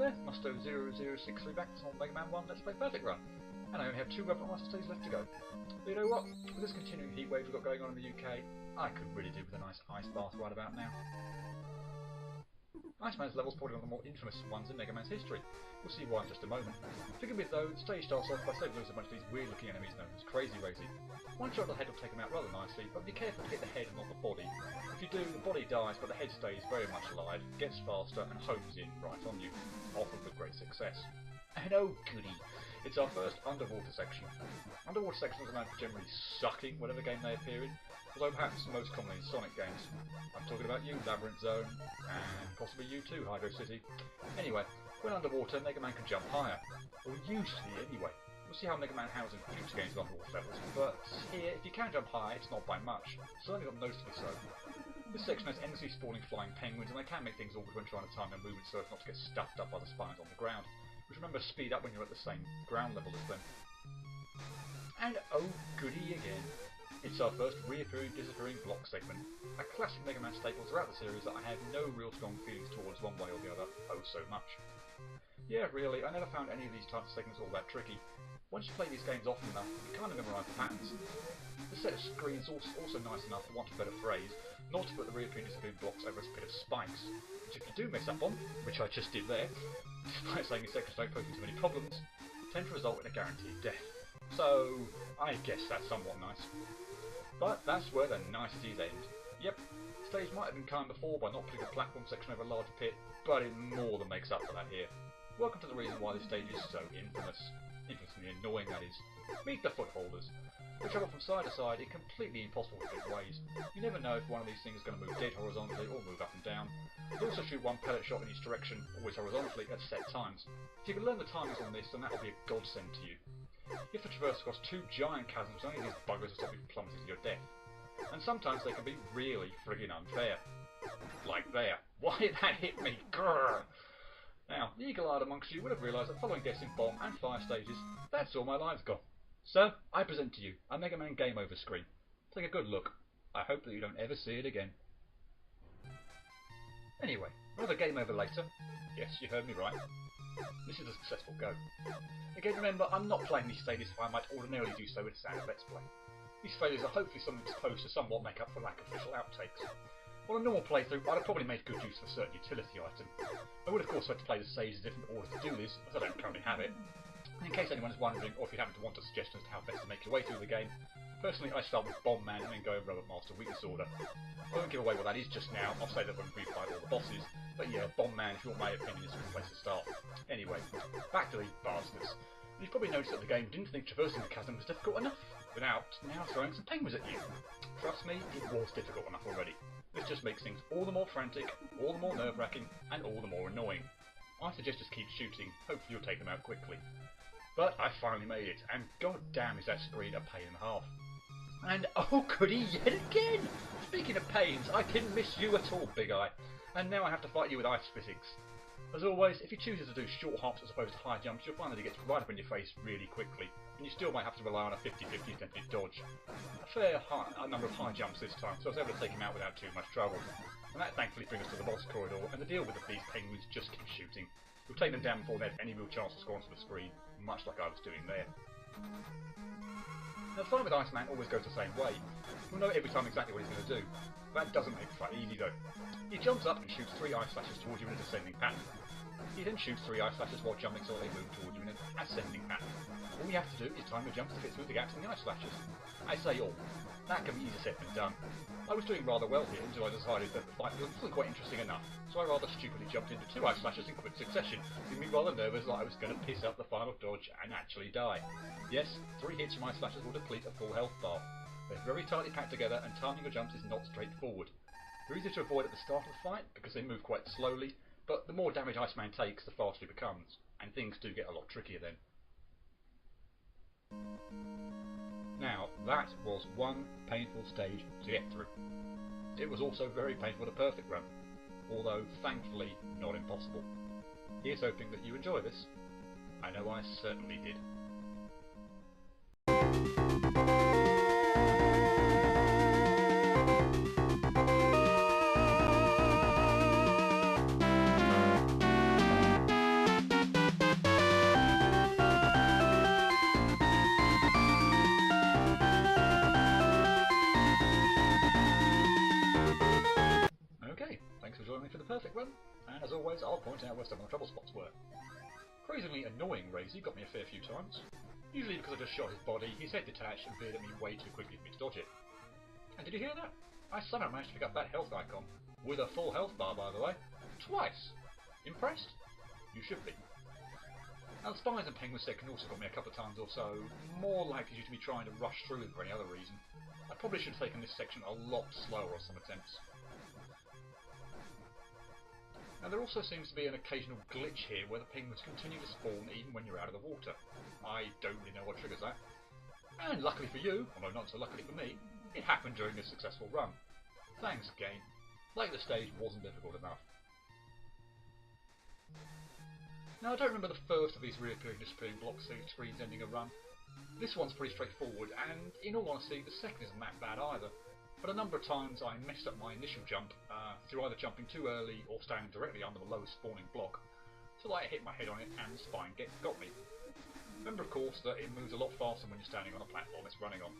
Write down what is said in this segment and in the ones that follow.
there, Musto0063 back on Mega Man 1 Let's Play Perfect Run. And I only have 2 Rebel Master stages left to go. But you know what? With this continuing heatwave we've got going on in the UK, I could really do with a nice ice bath right about now. Iceman's level's probably one of the more infamous ones in Mega Man's history. We'll see why in just a moment. Figure with though, the stage starts off by saving loose a bunch of these weird looking enemies known as Crazy Razy. One shot at the head will take them out rather nicely, but be careful to hit the head and not the body. If you do, the body dies, but the head stays very much alive, gets faster, and homes in right on you, often with great success. And oh goody, it's our first underwater section. Underwater sections are known for generally sucking whatever game they appear in, although perhaps most commonly in Sonic games. I'm talking about you, Labyrinth Zone, and possibly you too, Hydro City. Anyway, when underwater, Mega Man can jump higher. Or usually anyway. We'll see how Mega Man handles in future games with underwater levels, but here, if you can jump high, it's not by much. Certainly not noticeably so. This section has endlessly spawning flying penguins, and they can make things awkward when trying to time their movement so as not to get stuffed up by the spines on the ground. Which remember, speed up when you're at the same ground level as them. And oh goody again. It's our first reappearing, disappearing block segment. A classic Mega Man staple throughout the series that I have no real strong feelings towards one way or the other, oh so much. Yeah, really, I never found any of these types of segments all that tricky. Once you play these games often enough, you kind of memorise the patterns. The set of screens is also nice enough, for want of a better phrase, not to put the reappearing disappearing blocks over a pit of spikes, which if you do mess up on, which I just did there, despite saying these sections don't pose too many problems, tend to result in a guaranteed death. So, I guess that's somewhat nice. But that's where the niceties end. Yep, the stage might have been kind before by not putting a platform section over a large pit, but it more than makes up for that here. Welcome to the reason why this stage is so infamous. Infamously annoying, that is. Meet the footholders. They travel from side to side in completely impossible to predict ways. You never know if one of these things is going to move dead horizontally or move up and down. They also shoot one pellet shot in each direction, always horizontally, at set times. If you can learn the timings on this, then that will be a godsend to you. You have to traverse across 2 giant chasms, only these buggers will stop you plummeting to your death. And sometimes they can be really friggin' unfair. Like there. Why did that hit me? Grrr! Now, the eagle-eyed amongst you would have realised that following guessing bomb and fire stages, that's all my lives got. So, I present to you a Mega Man Game Over screen. Take a good look. I hope that you don't ever see it again. Anyway, another Game Over later. Yes, you heard me right. This is a successful go. Again, remember, I'm not playing these stages if I might ordinarily do so with standard Let's Play. These failures are hopefully something supposed to somewhat make up for lack of official outtakes. On a normal playthrough, I'd have probably made good use of a certain utility item. I would of course have to play the stages in different order to do this, as I don't currently have it. And in case anyone is wondering, or if you happen to want a suggestion as to how best to make your way through the game, personally I start with Bomb Man and then go over Robot Master Weakness Order. I won't give away what that is just now, I'll say that when we fight all the bosses, but yeah, Bomb Man, if you want my opinion, is a good place to start. Anyway, back to these bastards. You've probably noticed that the game didn't think traversing the chasm was difficult enough, without now throwing some penguins at you. Trust me, it was difficult enough already. This just makes things all the more frantic, all the more nerve-wracking, and all the more annoying. I suggest just keep shooting, hopefully you'll take them out quickly. But I finally made it, and god damn is that screen a pain in the half. And oh goody yet again! Speaking of pains, I didn't miss you at all, Big Eye. And now I have to fight you with ice physics. As always, if you choose to do short hops as opposed to high jumps, you'll find that he gets right up in your face really quickly, and you still might have to rely on a 50-50 attempted dodge. A fair number of high jumps this time, so I was able to take him out without too much trouble. And that thankfully brings us to the boss corridor, and the deal with these penguins just keep shooting. You'll take them down before they have any real chance to score onto the screen, much like I was doing there. Now the fight with Iceman always goes the same way. You'll know every time exactly what he's going to do. That doesn't make the fight easy though. He jumps up and shoots 3 ice flashes towards you in a descending pattern. He then shoots 3 ice flashes while jumping so they move towards you in an ascending pattern. All you have to do is time your jumps to fit through the gaps in the ice flashes. I say all. That can be easier said than done. I was doing rather well here until I decided that the fight wasn't quite interesting enough, so I rather stupidly jumped into 2 ice flashes in quick succession, leaving me rather nervous that I was going to piss up the final dodge and actually die. Yes, 3 hits from ice flashes will deplete a full health bar. They're very tightly packed together and timing your jumps is not straightforward. They're easy to avoid at the start of the fight because they move quite slowly, but the more damage Iceman takes, the faster he becomes, and things do get a lot trickier then. Now, that was one painful stage to get through. It was also very painful to perfect run, although thankfully not impossible. Here's hoping that you enjoy this. I know I certainly did. for the perfect run, and as always I'll point out where some of the trouble spots were. Crazily annoying Razy got me a fair few times, usually because I just shot his body, his head detached and veered at me way too quickly for me to dodge it. And did you hear that? I somehow managed to pick up that health icon, with a full health bar by the way, twice! Impressed? You should be. Now the spines and penguins second also got me a couple of times or so, more likely due to me trying to rush through them for any other reason. I probably should have taken this section a lot slower on some attempts. Now there also seems to be an occasional glitch here where the penguins continue to spawn even when you're out of the water. I don't really know what triggers that. And luckily for you, although not so luckily for me, it happened during a successful run. Thanks game. Like the stage wasn't difficult enough. Now I don't remember the first of these reappearing disappearing block screens ending a run. This one's pretty straightforward, and in all honesty the second isn't that bad either. But a number of times I messed up my initial jump through either jumping too early or standing directly under the lowest spawning block, so that I hit my head on it and the spine got me. Remember of course that it moves a lot faster when you're standing on a platform it's running on.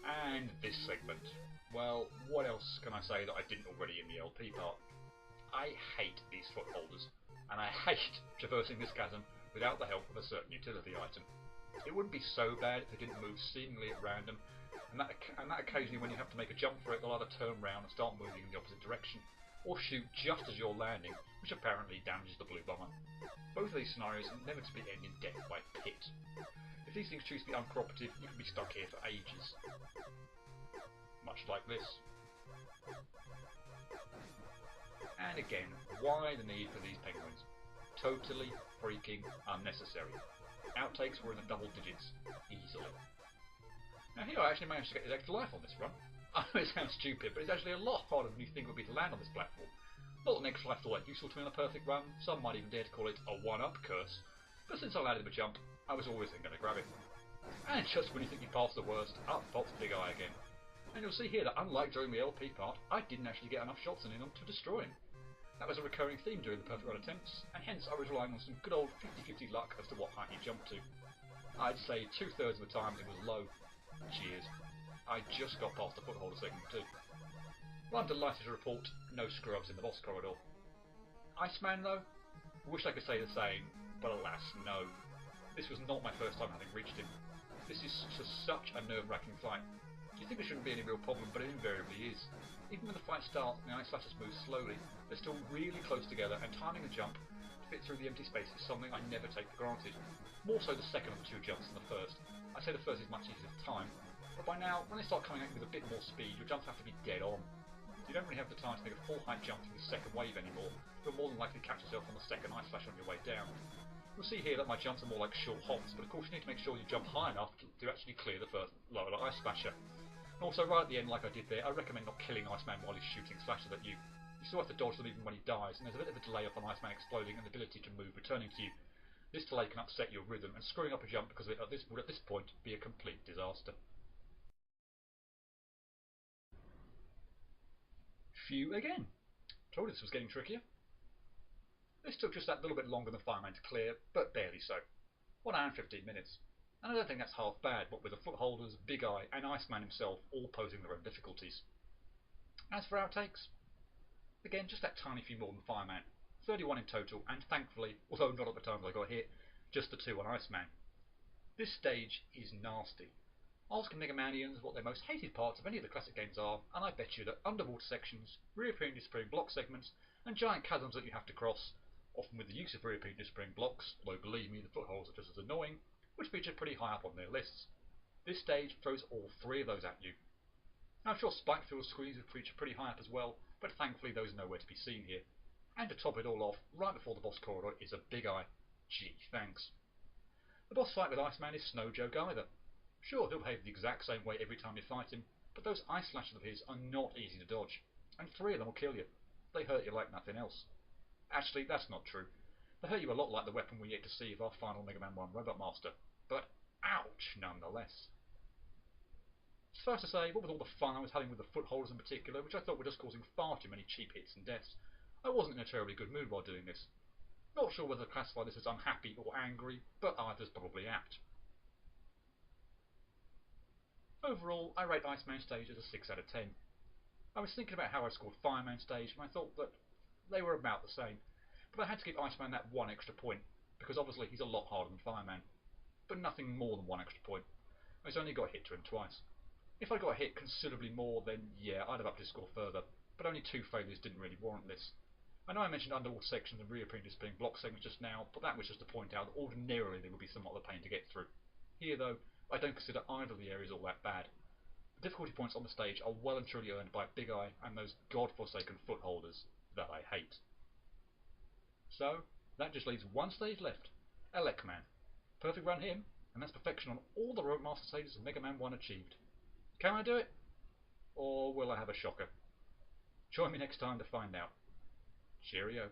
And this segment. Well, what else can I say that I didn't already in the LP part? I hate these footholders, and I hate traversing this chasm without the help of a certain utility item. It wouldn't be so bad if they didn't move seemingly at random, and that occasionally when you have to make a jump for it, they'll either turn round and start moving in the opposite direction, or shoot just as you're landing, which apparently damages the blue bomber. Both of these scenarios inevitably end in death by pit. If these things choose to be uncooperative, you can be stuck here for ages. Much like this. And again, why the need for these penguins? Totally freaking unnecessary. Outtakes were in the double digits, easily. Now here I actually managed to get his extra life on this run. I know it sounds stupid, but it's actually a lot harder than you think it would be to land on this platform. Not an extra life all that useful to me on a perfect run, some might even dare to call it a one-up curse, but since I landed him a jump, I was always going to grab it. And just when you think you passed the worst, up pops Big Eye again. And you'll see here that unlike during the LP part, I didn't actually get enough shots in him to destroy him. That was a recurring theme during the perfect run attempts, and hence I was relying on some good old 50-50 luck as to what height he jumped to. I'd say 2/3 of the time it was low. Cheers. I just got past the footholder segment too. Well, I'm delighted to report no screw-ups in the boss corridor. Iceman though? Wish I could say the same, but alas, no. This was not my first time having reached him. This is just such a nerve-wracking fight. You think there shouldn't be any real problem, but it invariably is. Even when the fight starts and the ice slashers move slowly, they're still really close together, and timing a jump to fit through the empty space is something I never take for granted. More so the second of the two jumps than the first. I say the first is much easier to time, but by now, when they start coming at you with a bit more speed, your jumps have to be dead on. You don't really have the time to make a full height jump through the second wave anymore. You're more than likely to catch yourself on the second ice slash on your way down. You'll see here that my jumps are more like short hops, but of course you need to make sure you jump high enough to actually clear the first lower ice slasher. And also right at the end, like I did there, I recommend not killing Iceman while he's shooting slashers at you. You still have to dodge them even when he dies, and there's a bit of a delay upon Iceman exploding and the ability to move returning to you. This delay can upset your rhythm, and screwing up a jump because of it would at this point be a complete disaster. Phew again. Told you this was getting trickier. This took just that little bit longer than Fireman to clear, but barely so. 1 hour and 15 minutes. And I don't think that's half bad, what with the footholders, Big Eye, and Iceman himself all posing their own difficulties. As for outtakes, again, just that tiny few more than Fireman. 31 in total, and thankfully, although not at the time that I got hit, just the 2 on Iceman. This stage is nasty. Ask Mega Manians what their most hated parts of any of the classic games are, and I bet you that underwater sections, reappearing disappearing block segments, and giant chasms that you have to cross, often with the use of reappearing disappearing blocks, although believe me, the footholds are just as annoying, would feature pretty high up on their lists. This stage throws all 3 of those at you. I'm sure Spike-filled screens would feature pretty high up as well, but thankfully those are nowhere to be seen here. And to top it all off, right before the boss corridor is a Big Eye. Gee, thanks. The boss fight with Iceman is no joke either. Sure, he'll behave the exact same way every time you fight him, but those ice slashes of his are not easy to dodge, and 3 of them will kill you. They hurt you like nothing else. Actually, that's not true. They hurt you a lot like the weapon we yet to see of our final Mega Man 1 Robot Master, but ouch nonetheless. It's fair to say, what with all the fun I was having with the footholders in particular, which I thought were just causing far too many cheap hits and deaths, I wasn't in a terribly good mood while doing this. Not sure whether to classify this as unhappy or angry, but either's probably apt. Overall, I rate Iceman Stage as a 6 out of 10. I was thinking about how I scored Fireman Stage, and I thought that they were about the same. But I had to give Iceman that one extra point, because obviously he's a lot harder than Fireman. But nothing more than one extra point. He's only got hit to him twice. If I got hit considerably more, then yeah, I'd have upped his score further, but only 2 failures didn't really warrant this. I know I mentioned underwater sections and reappearing as being block segments just now, but that was just to point out that ordinarily they would be somewhat of a pain to get through. Here though, I don't consider either of the areas all that bad. The difficulty points on the stage are well and truly earned by Big Eye and those godforsaken footholders that I hate. So, that just leaves one stage left, Elekman. Perfect run him, and that's perfection on all the Roadmaster stages of Mega Man 1 achieved. Can I do it? Or will I have a shocker? Join me next time to find out. Cheerio.